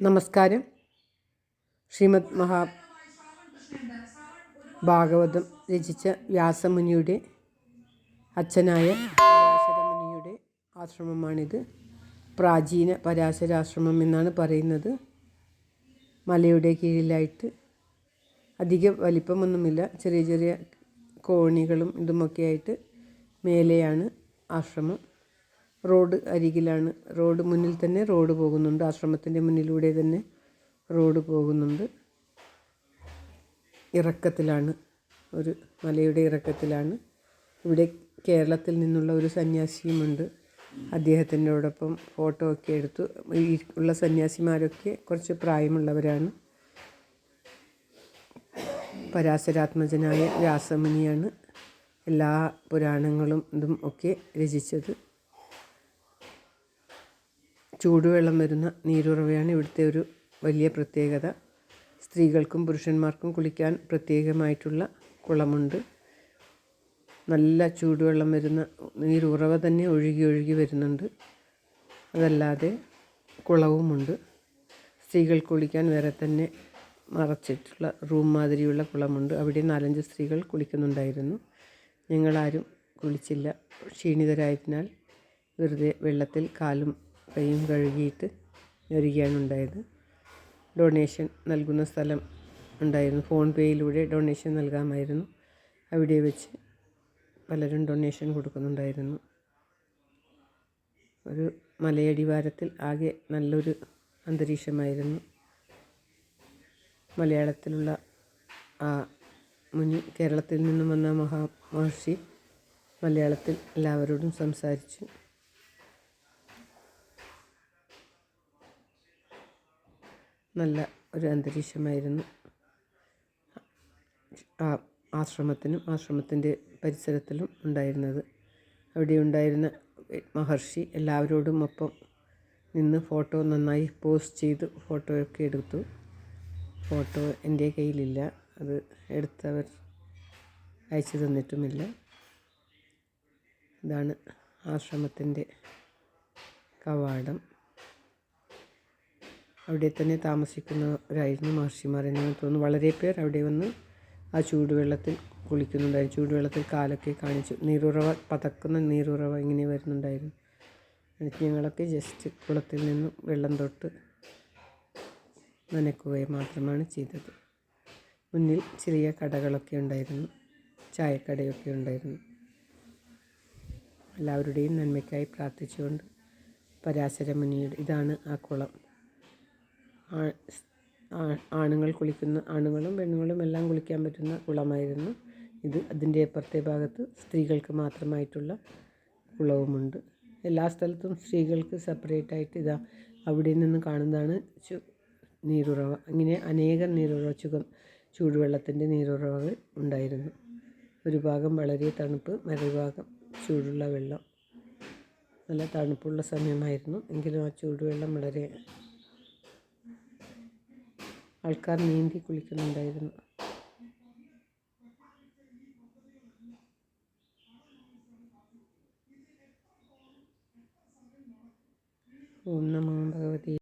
നമസ്കാരം. ശ്രീമദ് ഭാഗവതം രചിച്ച വ്യാസമുനിയുടെ അച്ഛനായ പരാശരമുനിയുടെ ആശ്രമമാണിത്. പ്രാചീന പരാശരാശ്രമം എന്നാണ് പറയുന്നത്. മലയുടെ കീഴിലായിട്ട് അധികം വലിപ്പമൊന്നുമില്ല, ചെറിയ ചെറിയ കോണികളും ഇതുമൊക്കെയായിട്ട് മേലെയാണ് ആശ്രമം. റോഡ് അരികിലാണ്, റോഡ് മുന്നിൽ തന്നെ റോഡ് പോകുന്നുണ്ട്. ആശ്രമത്തിൻ്റെ മുന്നിലൂടെ തന്നെ റോഡ് പോകുന്നുണ്ട്. ഇറക്കത്തിലാണ്, ഒരു മലയുടെ ഇറക്കത്തിലാണ്. ഇവിടെ കേരളത്തിൽ നിന്നുള്ള ഒരു സന്യാസിയുമുണ്ട്. അദ്ദേഹത്തിനോടൊപ്പം ഫോട്ടോ ഒക്കെ എടുത്തു. ഈ ഉള്ള സന്യാസിമാരൊക്കെ കുറച്ച് പ്രായമുള്ളവരാണ്. പരാശരാത്മജനായ വ്യാസമുനിയാണ് എല്ലാ പുരാണങ്ങളും ഇതും ഒക്കെ രചിച്ചത്. ചൂടുവെള്ളം വരുന്ന നീരുറവയാണ് ഇവിടുത്തെ ഒരു വലിയ പ്രത്യേകത. സ്ത്രീകൾക്കും പുരുഷന്മാർക്കും കുളിക്കാൻ പ്രത്യേകമായിട്ടുള്ള കുളമുണ്ട്. നല്ല ചൂടുവെള്ളം വരുന്ന നീരുറവ തന്നെ ഒഴുകി ഒഴുകി വരുന്നുണ്ട്. അതല്ലാതെ കുളവുമുണ്ട്. സ്ത്രീകൾക്ക് കുളിക്കാൻ വേറെ തന്നെ മറച്ചിട്ടുള്ള റൂം മാതിരിയുള്ള കുളമുണ്ട്. അവിടെ 4-5 സ്ത്രീകൾ കുളിക്കുന്നുണ്ടായിരുന്നു. ഞങ്ങളാരും കുളിച്ചില്ല. ക്ഷീണിതരായതിനാൽ വെറുതെ വെള്ളത്തിൽ കാലും കൈയും കഴുകിയിട്ട് വരികയാണ് ഉണ്ടായത്. ഡൊണേഷൻ നൽകുന്ന സ്ഥലം ഉണ്ടായിരുന്നു. ഫോൺ പേയിലൂടെ ഡൊണേഷൻ നൽകാമായിരുന്നു. അവിടെ വെച്ച് പലരും ഡൊണേഷൻ കൊടുക്കുന്നുണ്ടായിരുന്നു. ഒരു മലയടിവാരത്തിൽ ആകെ നല്ലൊരു അന്തരീക്ഷമായിരുന്നു. മലയാളത്തിലുള്ള ആ മുനി, കേരളത്തിൽ നിന്നും വന്ന മഹർഷി മലയാളത്തിൽ എല്ലാവരോടും സംസാരിച്ചു. നല്ല ഒരു അന്തരീക്ഷമായിരുന്നു ആ ആശ്രമത്തിനും ആശ്രമത്തിൻ്റെ പരിസരത്തിലും ഉണ്ടായിരുന്നത്. അവിടെ ഉണ്ടായിരുന്ന മഹർഷി എല്ലാവരോടും ഒപ്പം നിന്ന് ഫോട്ടോ നന്നായി പോസ്റ്റ് ചെയ്ത് ഫോട്ടോയൊക്കെ എടുത്തു. ഫോട്ടോ എൻ്റെ കയ്യിലില്ല, അത് എടുത്തവർ അയച്ചു തന്നിട്ടുമില്ല. ഇതാണ് ആശ്രമത്തിൻ്റെ കവാടം. അവിടെ തന്നെ താമസിക്കുന്നവരായിരുന്നു മഹർഷിമാർ എന്ന് തോന്നുന്നു. വളരെ പേർ അവിടെ വന്ന് ആ ചൂടുവെള്ളത്തിൽ കുളിക്കുന്നുണ്ടായിരുന്നു. ചൂടുവെള്ളത്തിൽ കാലൊക്കെ കാണിച്ചു. നീരുറവ, പതക്കുന്ന നീരുറവ ഇങ്ങനെ വരുന്നുണ്ടായിരുന്നു. ഞങ്ങളൊക്കെ ജസ്റ്റ് കുളത്തിൽ നിന്നും വെള്ളം തൊട്ട് നനയ്ക്കുകയും മാത്രമാണ് ചെയ്തത്. മുന്നിൽ ചെറിയ കടകളൊക്കെ ഉണ്ടായിരുന്നു, ചായക്കടയൊക്കെ ഉണ്ടായിരുന്നു. എല്ലാവരുടെയും നന്മയ്ക്കായി പ്രാർത്ഥിച്ചുകൊണ്ട് പരാശരമുനിയുടെ ഇതാണ് ആ കുളം. ആണുങ്ങൾ കുളിക്കുന്ന, ആണുങ്ങളും പെണ്ണുങ്ങളും എല്ലാം കുളിക്കാൻ പറ്റുന്ന കുളമായിരുന്നു ഇത്. അതിൻ്റെ അപ്പുറത്തെ ഭാഗത്ത് സ്ത്രീകൾക്ക് മാത്രമായിട്ടുള്ള കുളവുമുണ്ട്. എല്ലാ സ്ഥലത്തും സ്ത്രീകൾക്ക് സെപ്പറേറ്റായിട്ട് ഇതാ അവിടെ നിന്ന് കാണുന്നതാണ് നീരുറവ. ഇങ്ങനെ അനേകം നീരുറവ, ചൂടുവെള്ളത്തിൻ്റെ നീരുറവകൾ ഉണ്ടായിരുന്നു. ഒരു ഭാഗം വളരെ തണുപ്പ്, മറുഭാഗം ചൂടുള്ള വെള്ളം. നല്ല തണുപ്പുള്ള സമയമായിരുന്നു, എങ്കിലും ആ ചൂടുവെള്ളം വളരെ ആൾക്കാർ നീന്തി കുളിക്കുന്നുണ്ടായിരുന്നു. ഓം നമോ ഭഗവതി.